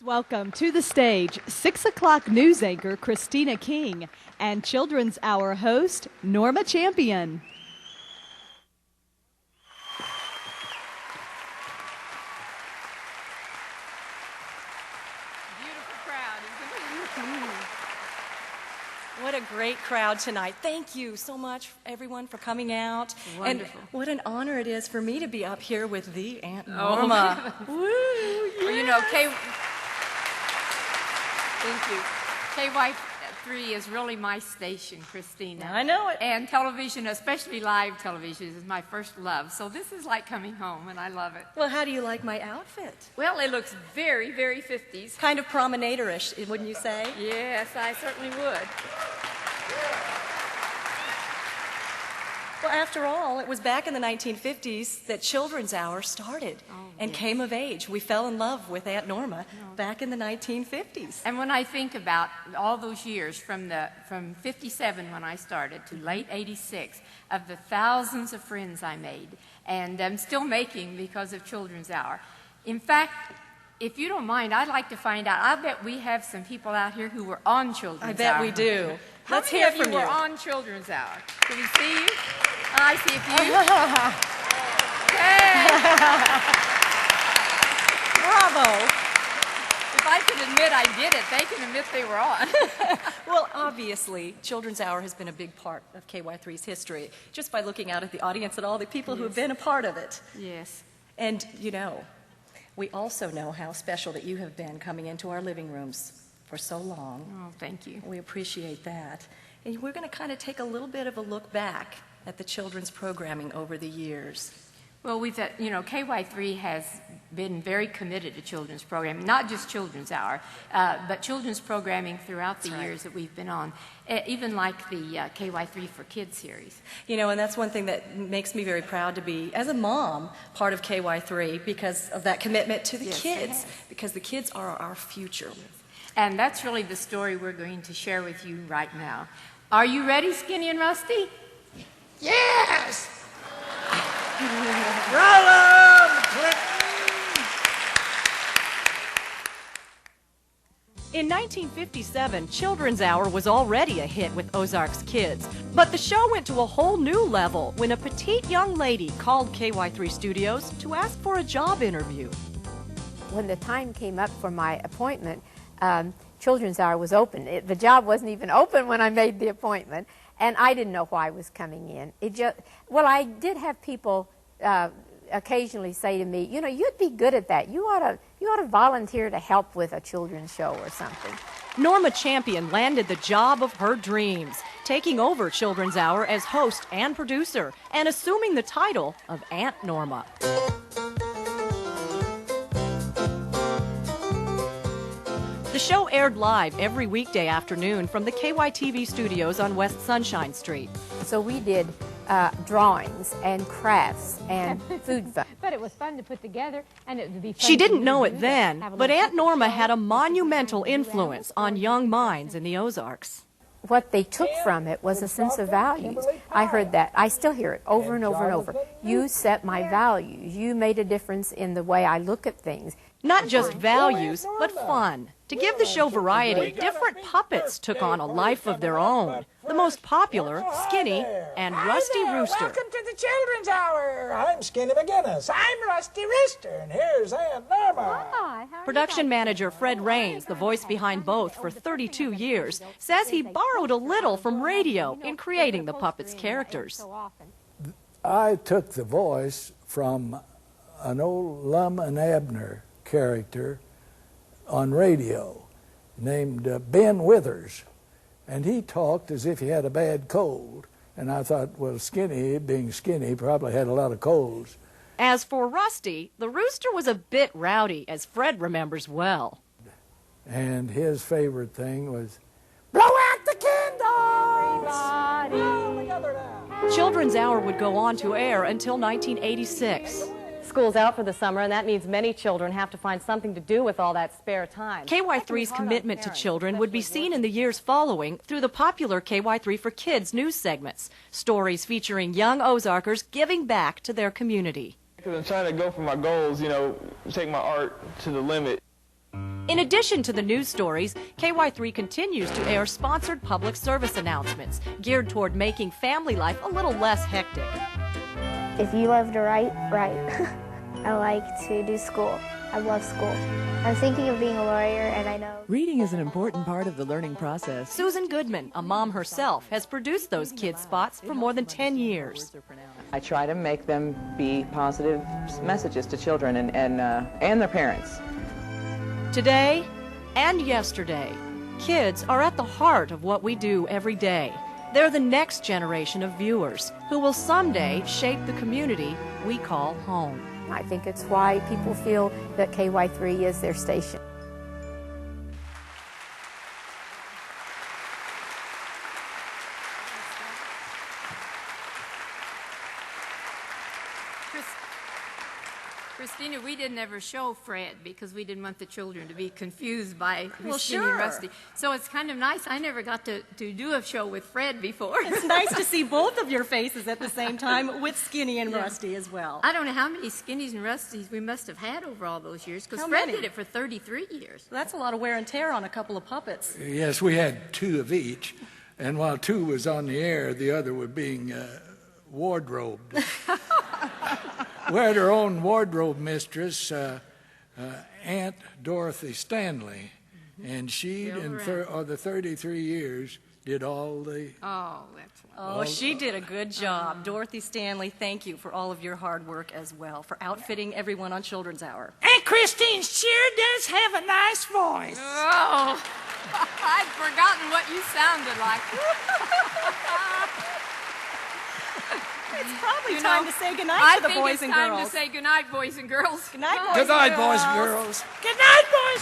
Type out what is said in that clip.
Welcome to the stage, 6 o'clock news anchor Christina King and Children's Hour host Norma Champion. Beautiful crowd, isn't it? What a great crowd tonight. Thank you so much, everyone, for coming out. Wonderful. And what an honor it is for me to be up here with the Aunt Norma. Oh. Woo, yeah. Well, you know, thank you. KY3 is really my station, Christina. I know it. And television, especially live television, is my first love. So this is like coming home, and I love it. Well, how do you like my outfit? Well, it looks very, very 50s. Kind of promenader-ish, wouldn't you say? Yes, I certainly would. Well, after all, it was back in the 1950s that Children's Hour started and came of age. We fell in love with Aunt Norma back in the 1950s. And when I think about all those years, from 57 when I started to late 86, of the thousands of friends I made, and I'm still making because of Children's Hour. In fact, if you don't mind, I'd like to find out. I bet we have some people out here who were on Children's Hour. I bet we do. Let's hear from you. How many of you were on Children's Hour? Can we see you? I see a few. Hey! Bravo! If I could admit I did it, they can admit they were on. Well, obviously, Children's Hour has been a big part of KY3's history, just by looking out at the audience and all the people who have been a part of it. Yes. And, you know, we also know how special that you have been coming into our living rooms for so long. Oh, thank you. We appreciate that. And we're going to kind of take a little bit of a look back at the children's programming over the years. Well, KY3 has been very committed to children's programming, not just Children's Hour, but children's programming throughout the years that we've been on, even like the KY3 for Kids series. You know, and that's one thing that makes me very proud to be, as a mom, part of KY3 because of that commitment to the kids, because the kids are our future. And that's really the story we're going to share with you right now. Are you ready, Skinny and Rusty? Yes! Roll 'em, Clinton! In 1957, Children's Hour was already a hit with Ozarks Kids, but the show went to a whole new level when a petite young lady called KY3 Studios to ask for a job interview. When the time came up for my appointment, Children's Hour was open. The job wasn't even open when I made the appointment, and I didn't know why I was coming in. Well, I did have people occasionally say to me, you know, you'd be good at that. You ought to volunteer to help with a children's show or something. Norma Champion landed the job of her dreams, taking over Children's Hour as host and producer, and assuming the title of Aunt Norma. The show aired live every weekday afternoon from the KYTV studios on West Sunshine Street. So we did drawings and crafts and food fun. But it was fun to put together, and it would be fun. She didn't know it then, but Aunt Norma had a monumental influence on young minds in the Ozarks. What they took from it was a sense of values. I heard that. I still hear it over and over and over. You set my values. You made a difference in the way I look at things. Not just values, but fun. To give the show variety, different puppets took on a life of their own. The most popular, Skinny and Rusty Rooster. Welcome to the Children's Hour. I'm Skinny McGinnis. I'm Rusty Rooster, and here's Aunt Norma. Hi, how are Production manager Fred Raines, the voice behind both for 32 years, says he borrowed a little from radio in creating the puppets' characters. I took the voice from an old Lum and Abner character on radio named Ben Withers, and he talked as if he had a bad cold, and I thought, well, Skinny, being skinny, probably had a lot of colds. As for Rusty, the rooster was a bit rowdy, as Fred remembers well. And his favorite thing was, blow out the candles! All together now. Children's Hour would go on to air until 1986. School's out for the summer, and that means many children have to find something to do with all that spare time. KY3's commitment to children would be seen in the years following through the popular KY3 for Kids news segments, stories featuring young Ozarkers giving back to their community. Because I'm trying to go for my goals, you know, take my art to the limit. In addition to the news stories, KY3 continues to air sponsored public service announcements geared toward making family life a little less hectic. If you love to write, write. I like to do school. I love school. I'm thinking of being a lawyer, and I know... Reading is an important part of the learning process. Susan Goodman, a mom herself, has produced those kids' spots for more than 10 years. I try to make them be positive messages to children and their parents. Today and yesterday, kids are at the heart of what we do every day. They're the next generation of viewers who will someday shape the community we call home. I think it's why people feel that KY3 is their station. Christina, we didn't ever show Fred because we didn't want the children to be confused by Well, Skinny and Rusty. So it's kind of nice. I never got to do a show with Fred before. It's nice to see both of your faces at the same time with Skinny and Rusty as well. I don't know how many Skinnies and Rusties we must have had over all those years because Fred did it for 33 years. That's a lot of wear and tear on a couple of puppets. Yes, we had 2 of each, and while 2 was on the air, the other were being wardrobed. We had our own wardrobe mistress, Aunt Dorothy Stanley, and she, in the 33 years, did all the... Oh, that's Oh, she did a good job. Dorothy Stanley, thank you for all of your hard work as well, for outfitting everyone on Children's Hour. And Christine sure does have a nice voice. Oh, I'd forgotten what you sounded like. It's probably time to say goodnight to the boys and girls. I think it's time to say goodnight, boys and girls. Good night, boys Good night, boys and girls. Good night, boys